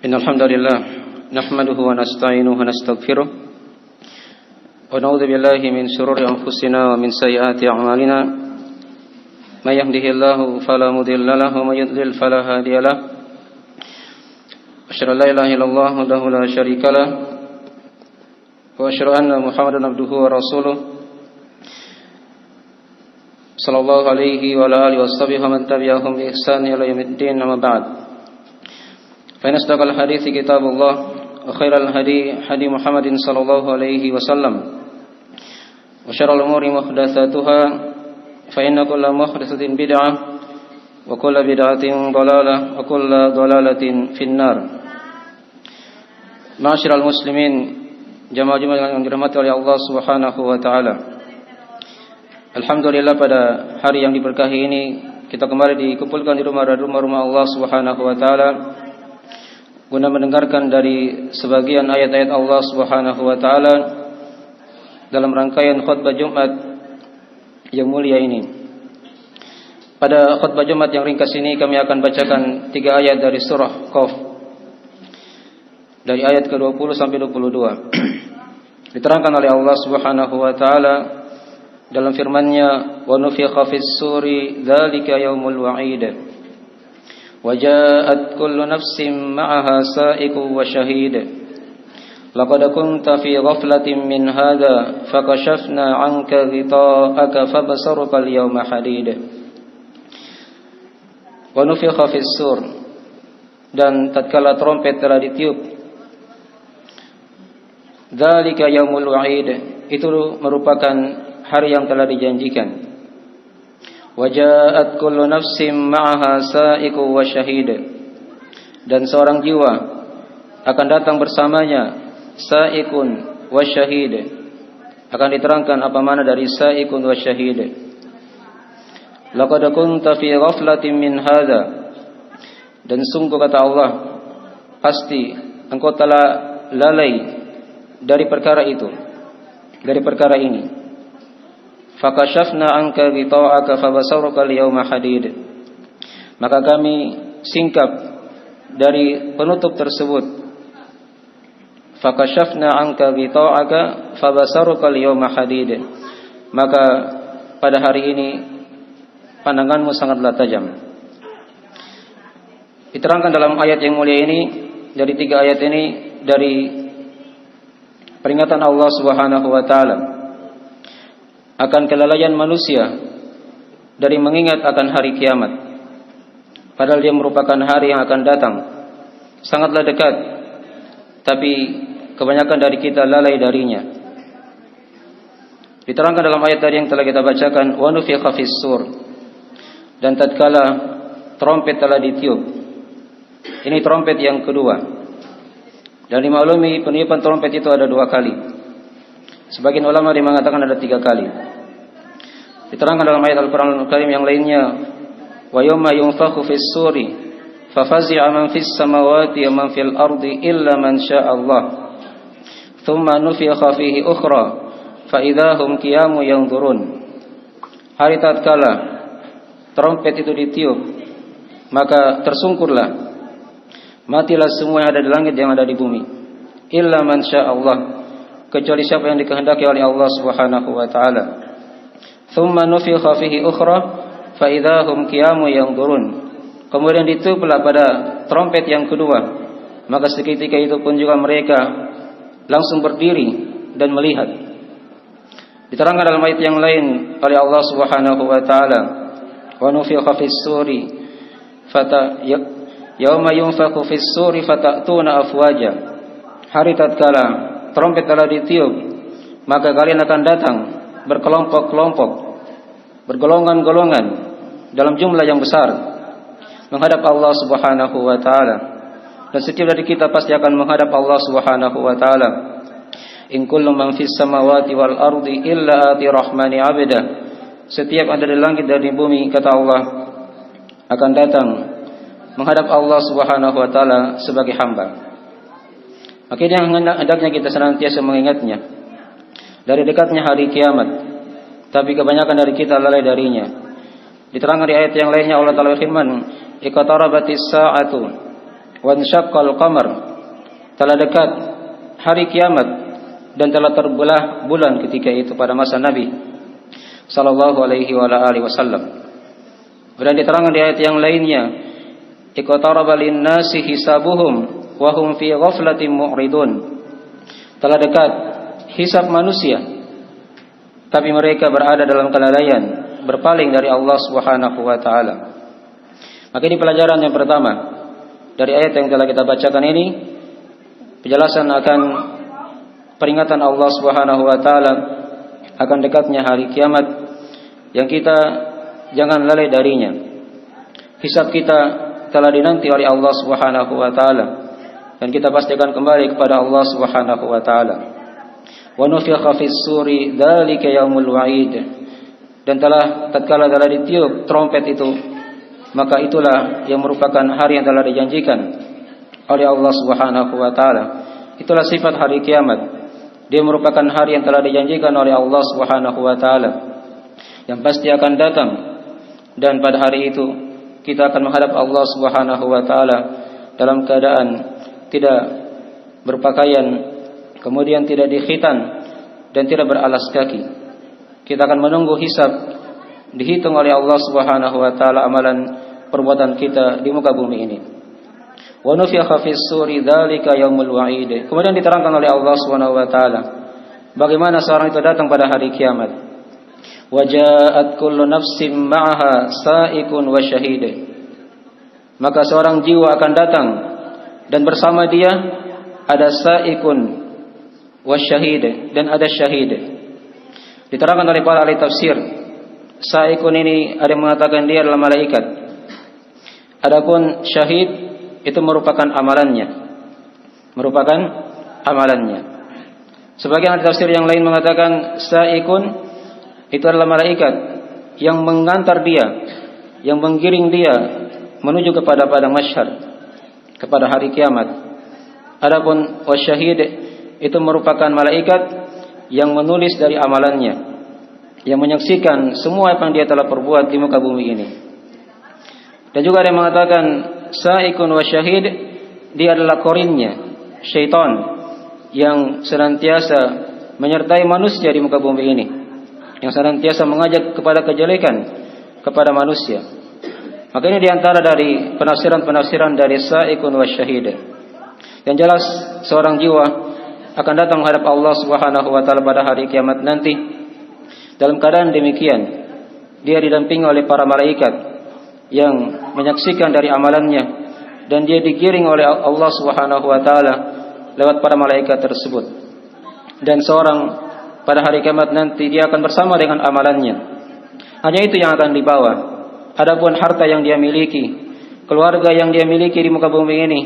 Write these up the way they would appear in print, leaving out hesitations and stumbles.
Innal hamdalillah nahmaduhu wa nasta'inuhu wa nastaghfiruh wa na'udzu billahi min shururi anfusina wa min sayyiati a'malina may yahdihillahu fala mudilla lahu wa may yudlil fala hadiya lahu asyhadu an la ilaha illallah wahdahu la syarika lah wa asyhadu anna Muhammadan abduhu wa rasuluh sallallahu alaihi wa ala alihi washabihi wa man tabi'ahum bi ihsan ila yaumiddin amma ba'd. Fa inna asdaqal hadithi kitabullah wa khairal hadi hadi Muhammadin sallallahu alaihi wasallam wa syarrul umuri muhdatsatuha fa inna kulla muhdatsatin bid'ah wa kulla bid'atin dhalalah wa kulla dhalalatin finnar. Ma'asyiral muslimin, jamaah-jamaah yang dirahmati oleh Allah Subhanahu wa taala. Alhamdulillah, pada hari yang diberkahi ini kita kembali dikumpulkan di rumah Allah Subhanahu wa taala guna mendengarkan dari sebagian ayat-ayat Allah Subhanahu wa taala dalam rangkaian khutbah Jumat yang mulia ini. Pada khutbah Jumat yang ringkas ini kami akan bacakan 3 ayat dari surah Qaf, dari ayat ke-20 sampai 22. Diterangkan oleh Allah Subhanahu wa taala dalam firman-Nya, wa nufikha fis-suri dzalika yaumul wa'id wa ja'at kullu nafsin ma'aha sa'iqun wa shahid laqad kunta fi ghaflatin min hadha fakashafna 'anka ghita'aka fabasaruka al-yawma hadid. Wa nufikha fis-sur, dan tatkala trompet telah ditiup, dzalika yaumul wa'id, itu merupakan hari yang telah dijanjikan. Waja'at kullu nafsin ma'aha sa'iqun wa syahid, dan seorang jiwa akan datang bersamanya sa'iqun wa syahid. Akan diterangkan apa makna dari sa'iqun wa syahid. Laqad kunta fi ghaflatin min hadza, dan sungguh kata Allah, pasti engkau telah lalai dari perkara itu, dari perkara ini. Fakashafna anka ghita'aka fabasaruka al-yawma hadid, maka kami singkap dari penutup tersebut. Fakashafna anka ghita'aka fabasaruka al-yawma hadid, maka pada hari ini pandanganmu sangatlah tajam. Diterangkan dalam ayat yang mulia ini, dari 3 ayat ini, dari peringatan Allah Subhanahu wa taala akan kelalaian manusia dari mengingat akan hari kiamat, padahal dia merupakan hari yang akan datang, sangatlah dekat, tapi kebanyakan dari kita lalai darinya. Diterangkan dalam ayat tadi yang telah kita bacakan, wa nufikha fis-sur, dan tatkala trompet telah ditiup. Ini trompet yang kedua, dan dimaklumi peniupan trompet itu ada 2 kali. Sebagian ulama mengatakan ada 3 kali. Diterangkan dalam ayat Al-Quran Al-Karim yang lainnya, wa yawma yunfakhu fis-suri fafazi'a man fis samawati wa man fil ardi illa man syaa Allah thumma nufikha fihi ukhra fa idahum qiyamun yanzurun. Hari tatkala trompet itu ditiup, maka tersungkurlah, matilah semua yang ada di langit yang ada di bumi, illa man syaa Allah, kecuali siapa yang dikehendaki oleh Allah Subhanahu wa taala. Thumma nufikha fihi ukhra fa idahum qiyamun yanzurun. Kemudian ditiuplah pada trompet yang kedua, maka seketika itu pun juga mereka langsung berdiri dan melihat. Diterangkan dalam ayat yang lain oleh Allah Subhanahu wa taala, wa nufikha fis-suri yauma yunfakhu fis-suri fatatuna afwaja. Hari tatkala trompet telah ditiup, maka kalian akan datang berkelompok-kelompok, bergolongan-golongan dalam jumlah yang besar menghadap Allah Subhanahu wa taala. Dan setiap dari kita pasti akan menghadap Allah Subhanahu wa taala. In kullu man fis samawati wal ardi illa ati rahmani 'abda. Setiap ada di langit dan di bumi, kata Allah, akan datang menghadap Allah Subhanahu wa taala sebagai hamba. Maka ini yang hendaknya kita senantiasa mengingatnya dari dekatnya hari kiamat, tapi kebanyakan dari kita lalai darinya. Diterangkan di ayat yang lainnya Allah Ta'ala firman, iqtarabatis sa'atu wan syaqqal qamar, telah dekat hari kiamat dan telah terbelah bulan ketika itu pada masa Nabi sallallahu alaihi wasallam. Dan diterangkan di ayat yang lainnya, iqtaraba lin-nasi hisabuhum wa hum fi ghaflatin mu'ridun. Telah dekat hisab manusia, tapi mereka berada dalam kelalaian, berpaling dari Allah Subhanahu wa taala. Maka ini pelajaran yang pertama dari ayat yang telah kita bacakan ini, penjelasan akan peringatan Allah Subhanahu wa taala akan dekatnya hari kiamat yang kita jangan lalai darinya. Hisab kita telah dinanti oleh Allah Subhanahu wa taala dan kita pasti akan kembali kepada Allah Subhanahu wa taala. Wa nufikha fis suri dzalika yaumul wa'id. Dan tatkala telah ditiup trompet itu, maka itulah yang merupakan hari yang telah dijanjikan oleh Allah Subhanahu wa taala. Itulah sifat hari kiamat. Dia merupakan hari yang telah dijanjikan oleh Allah Subhanahu wa taala, yang pasti akan datang, dan pada hari itu kita akan menghadap Allah Subhanahu wa taala dalam keadaan tidak berpakaian, kemudian tidak dikhitan dan tidak beralas kaki. Kita akan menunggu hisab, dihitung oleh Allah Subhanahu wa taala amalan perbuatan kita di muka bumi ini. Wa nufikha fis suri dzalika yaumul wa'id. Kemudian diterangkan oleh Allah Subhanahu wa taala bagaimana seorang itu datang pada hari kiamat. Wa ja'at kullu nafsin ma'aha sa'iqun wa syahid. Maka seorang jiwa akan datang dan bersama dia ada sa'iqun wa syahid, dan ada syahid. Diterangkan oleh para ahli tafsir, sa'iqun ini ada yang mengatakan dia adalah malaikat. Adapun syahid itu merupakan amalannya. Sebagian ahli tafsir yang lain mengatakan sa'iqun itu adalah malaikat yang mengantar dia, yang menggiring dia menuju kepada padang mahsyar, kepada hari kiamat. Adapun wasyahid itu merupakan malaikat yang menulis dari amalannya, yang menyaksikan semua apa yang dia telah perbuat di muka bumi ini. Dan juga ada yang mengatakan sa'iqun wa syahid, dia adalah korinnya, syaitan yang senantiasa menyertai manusia di muka bumi ini, yang senantiasa mengajak kepada kejelekan kepada manusia. Maka ini diantara dari penafsiran-penafsiran dari sa'iqun wa syahid. Yang jelas seorang jiwa akan datang menghadap Allah Subhanahu wa taala pada hari kiamat nanti dalam keadaan demikian. Dia didampingi oleh para malaikat yang menyaksikan dari amalannya, dan dia digiring oleh Allah Subhanahu wa taala lewat para malaikat tersebut. Dan seorang pada hari kiamat nanti dia akan bersama dengan amalannya. Hanya itu yang akan dibawa. Adapun harta yang dia miliki, keluarga yang dia miliki di muka bumi ini,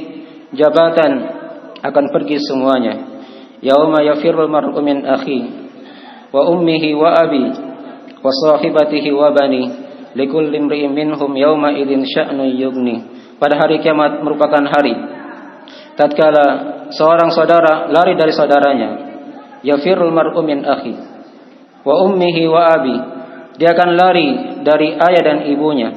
jabatan, akan pergi semuanya. Yauma yafirrul mar'u min akhi wa ummihi wa abi wa sahibatihi wa bani likulli imri'in minhum yauma idzin sya'nun yughni. Pada hari kiamat merupakan hari tatkala seorang saudara lari dari saudaranya. Yafirrul mar'u min akhi wa ummihi wa abi, dia akan lari dari ayah dan ibunya.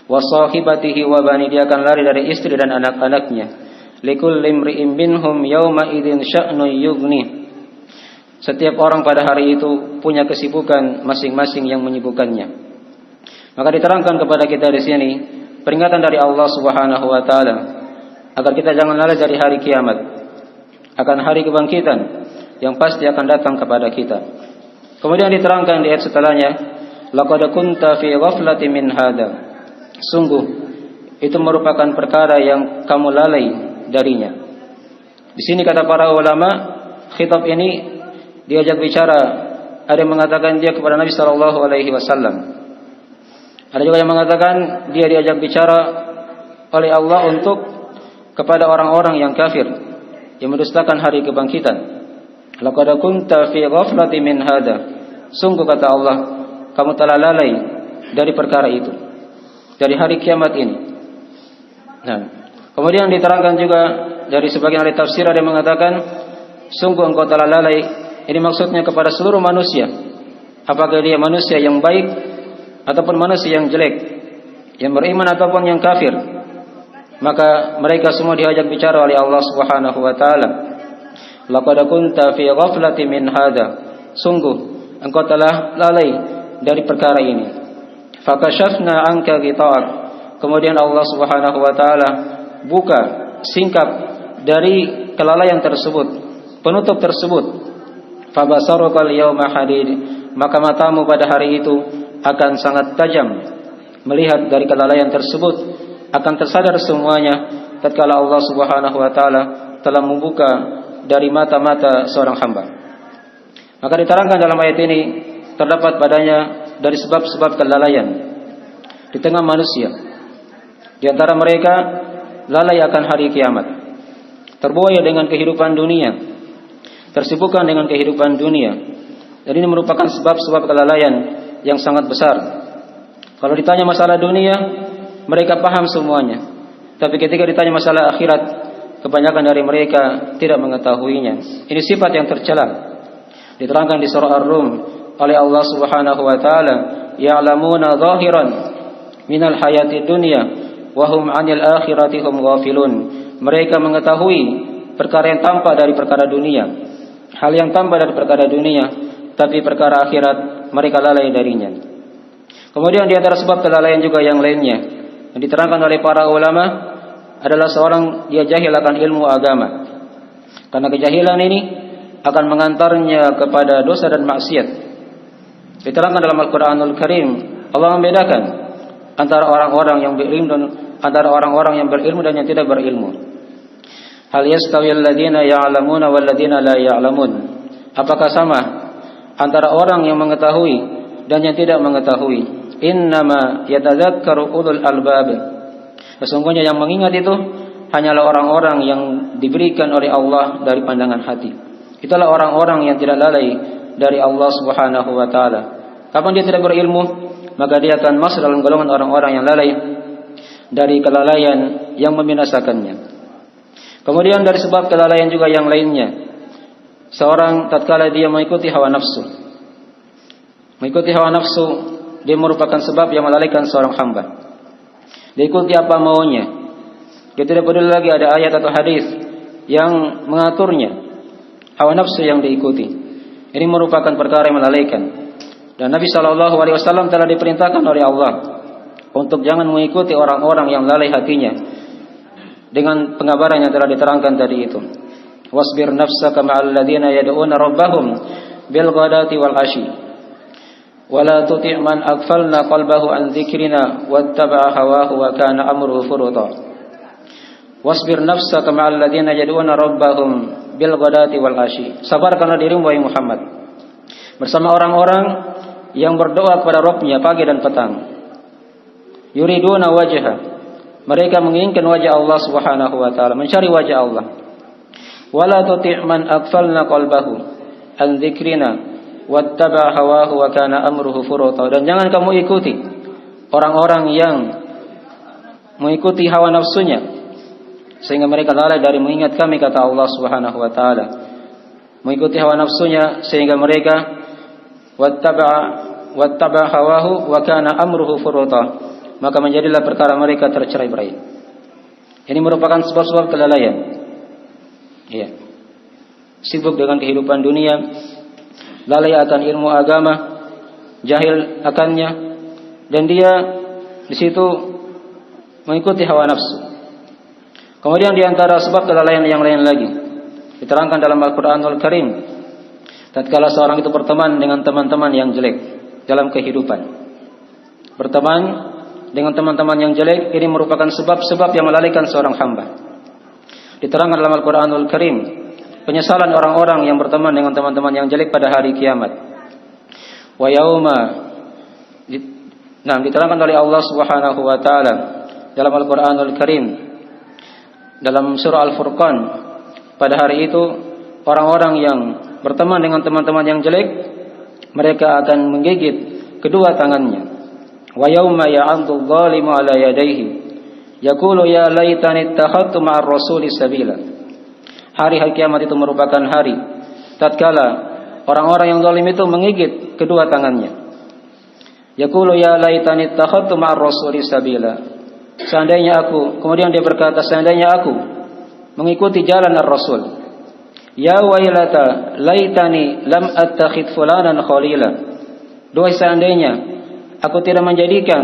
Wa sahibatihi wa bani, dia akan lari dari istri dan anak-anaknya. Likulli imri'in minhum yauma idzin sya'nun yughni. Setiap orang pada hari itu punya kesibukan masing-masing yang menyibukkannya. Maka diterangkan kepada kita di sini peringatan dari Allah Subhanahu wa taala agar kita jangan lalai dari hari kiamat, akan hari kebangkitan yang pasti akan datang kepada kita. Kemudian diterangkan di ayat setelahnya, laqad kunta fi ghaflatin min hada. Sungguh itu merupakan perkara yang kamu lalai darinya. Di sini kata para ulama, khitab ini diajak bicara, ada yang mengatakan dia kepada Nabi sallallahu alaihi wasallam. Ada juga yang mengatakan dia diajak bicara oleh Allah untuk kepada orang-orang yang kafir yang mendustakan hari kebangkitan. Laqad kunta fi ghaflatin min hada. Sungguh kata Allah, kamu telah lalai dari perkara itu, dari hari kiamat ini. Nah, kemudian diterangkan juga dari sebagian ahli tafsir ada yang mengatakan sungguh engkau telah lalai. Ini maksudnya kepada seluruh manusia, apakah dia manusia yang baik ataupun manusia yang jelek, yang beriman ataupun yang kafir. maka mereka semua diajak bicara oleh Allah Subhanahu wa taala. Laqad kunta fi ghaflatin min hadza. Sungguh engkau telah lalai dari perkara ini. Fakashafna anka ghita'ak. Kemudian Allah Subhanahu wa taala buka singkap dari kelalaian tersebut, penutup tersebut. Fabasarukal yawma hadid. Maka matamu pada hari itu akan sangat tajam melihat dari kelalaian tersebut, akan tersadar semuanya tatkala Allah Subhanahu wa taala telah membuka dari mata-mata seorang hamba. Maka diterangkan dalam ayat ini terdapat padanya dari sebab-sebab kelalaian di tengah manusia. Di antara mereka lalai akan hari kiamat, terbuai dengan kehidupan dunia, tersibukkan dengan kehidupan dunia. Dan ini merupakan sebab-sebab kelalaian yang sangat besar. Kalau ditanya masalah dunia, mereka paham semuanya. Tapi ketika ditanya masalah akhirat, kebanyakan dari mereka tidak mengetahuinya. Ini sifat yang tercela. Diterangkan di surah Ar-Rum oleh Allah Subhanahu wa taala, "Ya'lamuna zahiran minal hayati dunya wa hum 'anil akhirati hum ghafilun." Mereka mengetahui perkara yang tampak dari perkara dunia, hal yang tampak dari perkara dunia, tapi perkara akhirat mereka lalai darinya. Kemudian di antara sebab kelalaian juga yang lainnya yang diterangkan oleh para ulama adalah seorang dia jahil akan ilmu agama. Karena kejahilan ini akan mengantarnya kepada dosa dan maksiat. Diterangkan dalam Al-Qur'anul Karim, Allah membedakan antara orang-orang yang berilmu dan antara orang-orang yang berilmu dan yang tidak berilmu. Hal yastawil ladzina ya'lamuna wal ladzina la ya'lamun. Apakah sama antara orang yang mengetahui dan yang tidak mengetahui? Innama yatadzakkaru ulul albab. Sesungguhnya yang mengingat itu hanyalah orang-orang yang diberikan oleh Allah dari pandangan hati. Itulah orang-orang yang tidak lalai dari Allah Subhanahu wa taala. Kapan dia tidak berilmu, maka dia akan masuk dalam golongan orang-orang yang lalai dari kelalaian yang membinasakannya. Kemudian dari sebab kelalaian juga yang lainnya, seorang tatkala dia mengikuti hawa nafsu. Mengikuti hawa nafsu, dia merupakan sebab yang melalaikan seorang hamba. Dia ikuti apa maunya. Dia tidak peduli lagi ada ayat atau hadis yang mengaturnya. Hawa nafsu yang diikuti. Ini merupakan perkara yang melalaikan. Dan Nabi SAW telah diperintahkan oleh Allah untuk jangan mengikuti orang-orang yang lalai hatinya, dengan pengabaran yang telah diterangkan tadi itu. Wasbir nafsaka ma'al ladzina yad'una rabbahum bil ghadati wal ashi wa la tuti' man aghfalna qalbahu an dzikrina wattaba'a hawahu wa kana amruhu furuta. Wasbir nafsaka ma'al ladzina yad'una rabbahum bil ghadati wal ashi. Sabarkanlah dirimu wahai Muhammad bersama orang-orang yang berdoa kepada Rabb-Nya pagi dan petang. Yuriduna wajha. Mereka menginginkan wajah Allah Subhanahu wa taala, mencari wajah Allah. Wala tuti' man aghfalna qalbahu an dzikrina wattaba'a hawahu wa kana amruhu furuta. Dan jangan kamu ikuti orang-orang yang mengikuti hawa nafsunya sehingga mereka lalai dari mengingat kami, kata Allah Subhanahu wa taala. Mengikuti hawa nafsunya sehingga mereka wattaba'a hawahu wa kana amruhu furuta, maka menjadilah perkara mereka tercerai-berai. Ini merupakan sebab-sebab kelalaian. Ya. Sibuk dengan kehidupan dunia, lalai akan ilmu agama, jahil akannya, dan dia di situ mengikuti hawa nafsu. Kemudian di antara sebab kelalaian yang lain lagi diterangkan dalam Al-Qur'anul Karim, tatkala seorang itu berteman dengan teman-teman yang jelek dalam kehidupan. Berteman dengan teman-teman yang jelek ini merupakan sebab-sebab yang melalaikan seorang hamba. Diterangkan dalam Al-Qur'anul Karim penyesalan orang-orang yang berteman dengan teman-teman yang jelek pada hari kiamat. Wa yauma, diterangkan oleh Allah Subhanahu wa taala dalam Al-Qur'anul Karim dalam surah Al-Furqan, pada hari itu orang-orang yang berteman dengan teman-teman yang jelek, mereka akan menggigit kedua tangannya. Wa yauma ya'addu adh-dhalimu 'ala yadayhi yaqulu ya laitani ittakhadtu ma'ar rasuli sabila. Hari kiamat itu merupakan hari tatkala orang-orang yang zalim itu menggigit kedua tangannya. Yaqulu ya laitani ittakhadtu ma'ar rasuli sabila. kemudian dia berkata, seandainya aku mengikuti jalan Ar-Rasul. Ya wailata laitani lam attakhid fulanan khalila. Doa seandainya aku tidak menjadikan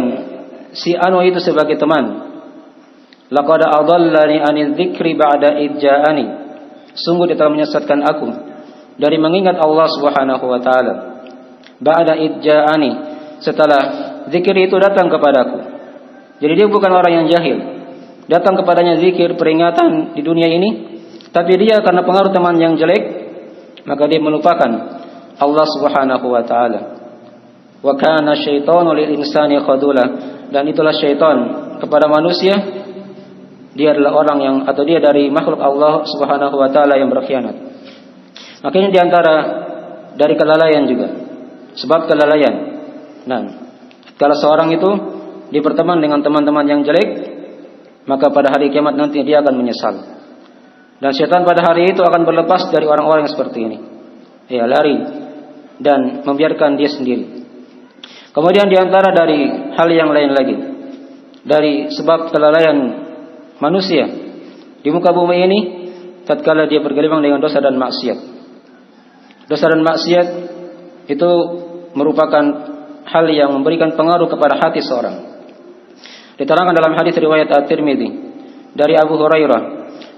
si anu itu sebagai teman. Laqad adallani anil dzikri ba'da idja'ani. Sungguh dia telah menyesatkan aku dari mengingat Allah Subhanahu wa taala. Ba'da idja'ani, setelah zikir itu datang kepadaku. Jadi dia bukan orang yang jahil. Datang kepadanya zikir peringatan di dunia ini, tapi dia karena pengaruh teman yang jelek, maka dia melupakan Allah Subhanahu wa taala. Wa kana syaitanu lil insani khadula, dan itulah syaitan kepada manusia, dia adalah orang yang, atau dia dari makhluk Allah Subhanahu wa taala yang berkhianat. Makanya di antara dari kelalaian juga, sebab kelalaian. Nah, kalau seorang itu dia berteman dengan teman-teman yang jelek, maka pada hari kiamat nanti dia akan menyesal. Dan syaitan pada hari itu akan berlepas dari orang-orang yang seperti ini. Ya, lari dan membiarkan dia sendiri. Kemudian di antara dari hal yang lain lagi, dari sebab kelalaian manusia di muka bumi ini, tatkala dia bergelimang dengan dosa dan maksiat. Dosa dan maksiat itu merupakan hal yang memberikan pengaruh kepada hati seorang. Diterangkan dalam hadis riwayat At-Tirmidzi dari Abu Hurairah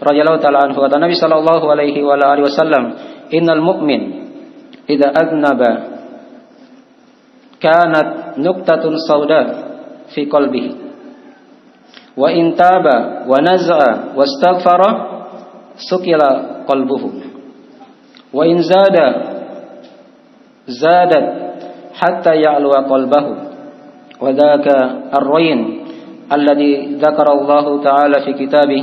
radhiyallahu taala anhu, kata Nabi sallallahu alaihi wasallam, "Innal mu'min idza adnaba kanat nuqtatun sauda fi qalbihi wa in taba wa naza'a wastaghfara sukila qalbuhu wa in zadat hatta ya'luwa qalbahu wa dzaka ar-rayn alladhi dzakara Allah ta'ala fi kitabih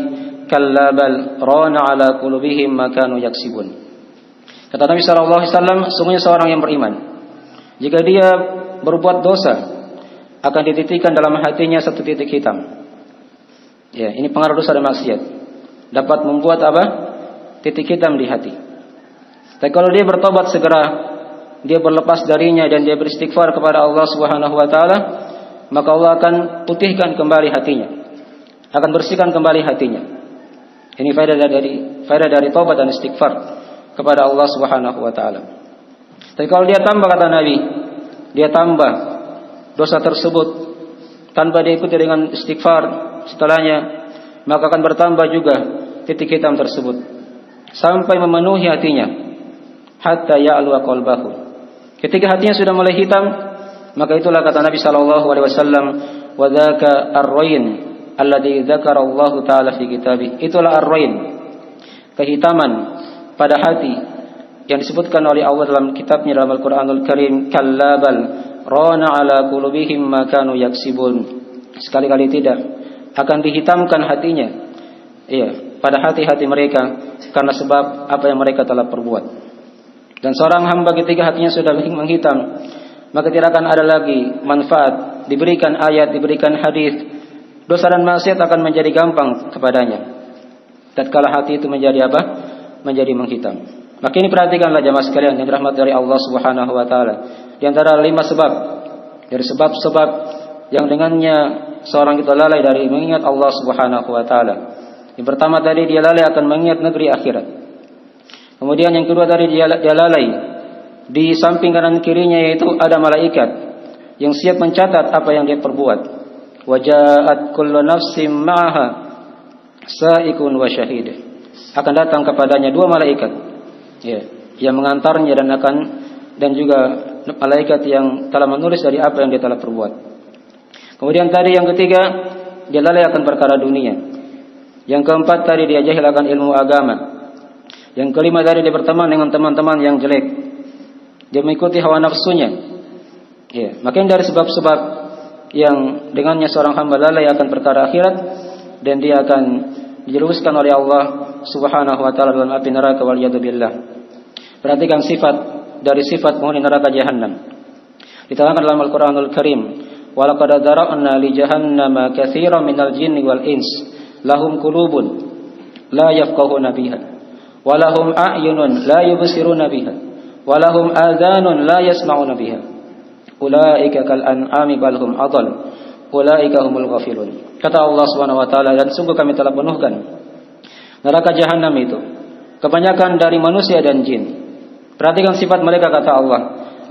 kalla bal rana ala qulubihim ma kanu yaksibun." Kata Nabi sallallahu alaihi wasallam, sungguhnya seorang yang beriman, jika dia berbuat dosa, akan dititikkan dalam hatinya satu titik hitam. Ya, ini pengaruh dosa dan maksiat. Dapat membuat apa? Titik hitam di hati. Tapi kalau dia bertobat segera, dia berlepas darinya dan dia beristighfar kepada Allah Subhanahu wa taala, maka Allah akan putihkan kembali hatinya. Akan bersihkan kembali hatinya. Ini faedah dari taubat dan istighfar kepada Allah Subhanahu wa taala. Tapi kalau dia tambah, kata Nabi, dia tambah dosa tersebut tanpa diikuti dengan istighfar setelahnya, maka akan bertambah juga titik hitam tersebut sampai memenuhi hatinya, hatta ya'lu qalbahu. Ketika hatinya sudah mulai hitam, maka itulah kata Nabi sallallahu alaihi wasallam, wa dzaka ar-rayn alladzi dzakara Allah taala fi kitabih. Itulah ar-rayn, kehitaman pada hati yang disebutkan oleh Allah dalam kitabnya, dalam Al-Qur'anul Karim, kallabal rana ala qulubihim ma kanu yaksibun. Sekali-kali tidak, akan dihitamkan hatinya, iya, pada hati-hati mereka karena sebab apa yang mereka telah perbuat. Dan seorang hamba ketika hatinya sudah menghitam, maka tidak akan ada lagi manfaat, diberikan ayat, diberikan hadis. Dosa dan maksiat akan menjadi gampang kepadanya tatkala hati itu menjadi apa? Menjadi menghitam. Maka ini perhatikanlah jamaah sekalian yang dirahmati dari Allah Subhanahu wa taala. Di antara 5 sebab dari sebab-sebab yang dengannya seorang itu lalai dari mengingat Allah Subhanahu wa taala. Yang pertama tadi, dia lalai akan mengingat negeri akhirat. Kemudian yang kedua tadi, dia lalai di samping kanan kirinya yaitu ada malaikat yang siap mencatat apa yang dia perbuat. Wajaat kullu nafsin ma'aha sa'ikun wa syahid. Akan datang kepadanya 2 malaikat, ya, yang mengantarnya dan juga malaikat yang telah menulis dari apa yang dia telah perbuat. Kemudian tadi yang ketiga, dia lalai akan perkara dunia. Yang keempat tadi, dia jahil akan ilmu agama. Yang kelima tadi, dia berteman dengan teman-teman yang jelek. Dia mengikuti hawa nafsunya. Ya, makanya dari sebab-sebab yang dengannya seorang hamba lalai akan perkara akhirat, dan dia akan dijerumuskan oleh Allah Subhanahu wa taala dalam api neraka, waliyadzubillah. Perhatikan sifat dari sifat penghuni neraka Jahannam. Diterangkan dalam Al-Qur'anul Karim, wa laqad dzara'na li jahannama katsiran minal jinni wal ins lahum qulubun la yafqahuna biha wa lahum a'yunun la yubsiruna biha wa lahum adhanun la yasma'una biha ulaika kal an'ami bal hum adall ulaika humul ghafilun. Kata Allah Subhanahu wa taala, dan sungguh kami telah penuhkan neraka jahanam itu kebanyakan dari manusia dan jin. Perhatikan sifat mereka, kata Allah,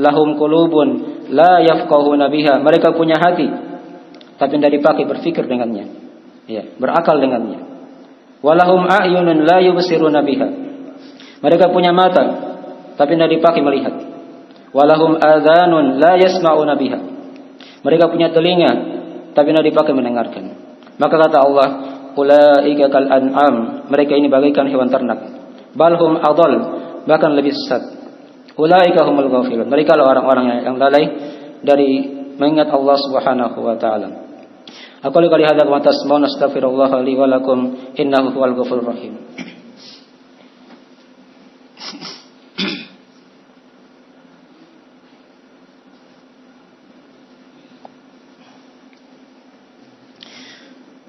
lahum qulubun la yafqahuna biha. Mereka punya hati tapi tidak dipakai berfikir dengannya, ya, berakal dengannya. Walahum a'yunun la yubsiruna biha. Mereka punya mata tapi tidak dipakai melihat. Walahum adhanun la yasma'una biha. Mereka punya telinga tapi tidak dipakai mendengarkan. Maka kata Allah, ulaika kal an'am. Mereka ini bagaikan hewan ternak. Balhum adall, bahkan lebih sesat. Ulaika humul ghafilun. Mereka lah orang-orang yang lalai dari mengingat Allah Subhanahu wa taala. Aku lihat hadza wa tasmauna astaghfirullah li wa lakum innahu huwal ghafurur rahim.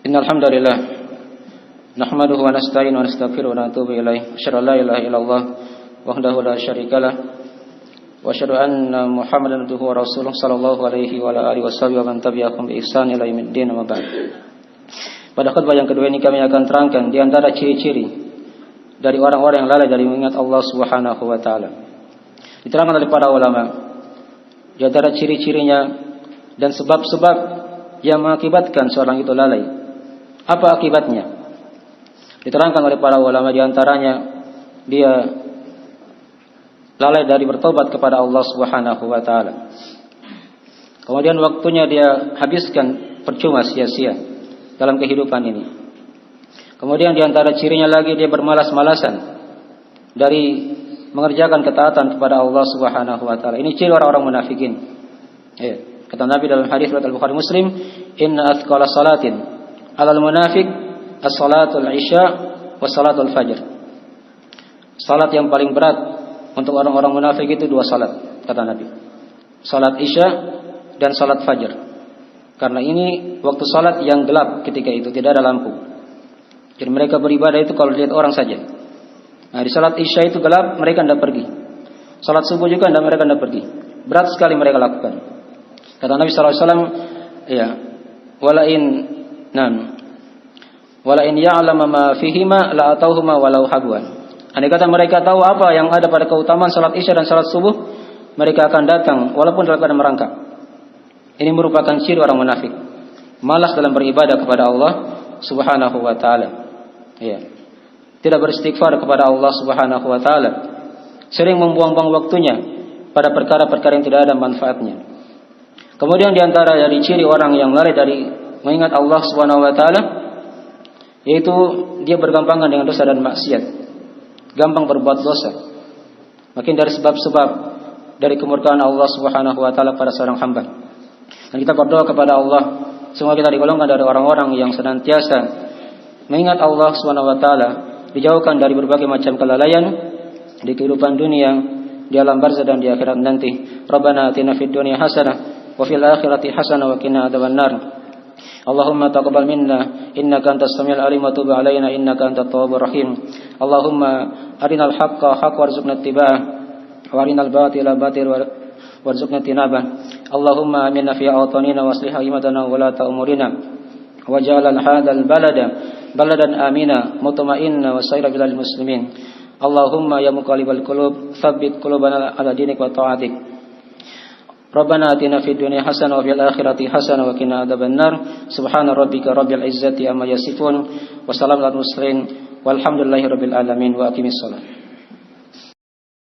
Innal hamdalillah nahmaduhu wa nasta'inu wa nastaghfiruhu wa natubu ilaih. Asyhadu an la ilaha illallah wahdahu la syarikalah wa asyhadu anna Muhammadan abduhu wa rasuluh sallallahu alaihi wa ala alihi washabihi wa man tabi'ahum bi ihsan ila yaumiddin wa ba'd. Pada khutbah yang kedua ini kami akan terangkan di antara ciri-ciri dari orang-orang yang lalai dari mengingat Allah Subhanahu wa taala. Diterangkan oleh para ulama di antara ciri-cirinya dan sebab-sebab yang mengakibatkan seorang itu lalai. Apa akibatnya? Diterangkan oleh para ulama di antaranya dia lalai dari bertobat kepada Allah Subhanahu wa taala. Kemudian waktunya dia habiskan percuma, sia-sia dalam kehidupan ini. Kemudian di antara cirinya lagi dia bermalas-malasan dari mengerjakan ketaatan kepada Allah Subhanahu wa taala. Ini ciri orang-orang munafikin. Ya, kata Nabi dalam hadis riwayat Al-Bukhari Muslim, "Inna athqala salatin 'alal munafiq as-salatul isya wa salatul fajr." Salat yang paling berat untuk orang-orang munafik itu dua salat, kata Nabi. Salat isya dan salat fajar. Karena ini waktu salat yang gelap ketika itu, tidak ada lampu. Jadi mereka beribadah itu kalau lihat orang saja. Nah, di salat isya itu gelap, mereka tidak pergi. Salat subuh juga mereka tidak pergi. Berat sekali mereka lakukan. Kata Nabi sallallahu alaihi wasallam, ya, wala in ya'lama ma fihima la atauhuma walau habwan. Andai kata mereka tahu apa yang ada pada keutamaan salat isya dan salat subuh, mereka akan datang walaupun dalam keadaan merangkak. Ini merupakan ciri orang munafik, malas dalam beribadah kepada Allah Subhanahu wa taala. Ya. Tidak beristighfar kepada Allah Subhanahu wa taala. Sering membuang-buang waktunya pada perkara-perkara yang tidak ada manfaatnya. Kemudian di antara dari ciri orang yang lalai dari mengingat Allah Subhanahu wa taala yaitu dia bergampangan dengan dosa dan maksiat. Gampang berbuat dosa. Makin dari sebab-sebab dari kemurkaan Allah Subhanahu wa taala pada seorang hamba. Dan kita berdoa kepada Allah semoga kita digolongkan dari orang-orang yang senantiasa mengingat Allah Subhanahu wa taala, dijauhkan dari berbagai macam kelalaian di kehidupan dunia, di alam barzah dan di akhirat nanti. Rabbana atina fid dunya hasanah wa fil akhirati hasanah wa qina adzabannar. Allahumma taqabbal minna innaka antas samiul alim wa tub alaina innaka antat tawwabur rahim. Allahumma arinal haqqo haqqan warzuqna ittiba'ah wa arinal batila batilan warzuqna tinabah. Allahumma aminna fi awtanina wa aslih aimatana wa ulata umurina waj'al hadzal balada baladan amina mutma'inna wa sayra bilal muslimin. Allahumma ya muqallibal qulub tsabbit qulubana ala dinik wa ta'atik. Rabbana atina fid dunya hasanah wa fil akhirati hasanah wa qina adzabannar. Subhana rabbika rabbil izzati amma yasifun wa salamun alal mursalin walhamdulillahi rabbil alamin wa aqimis shalah.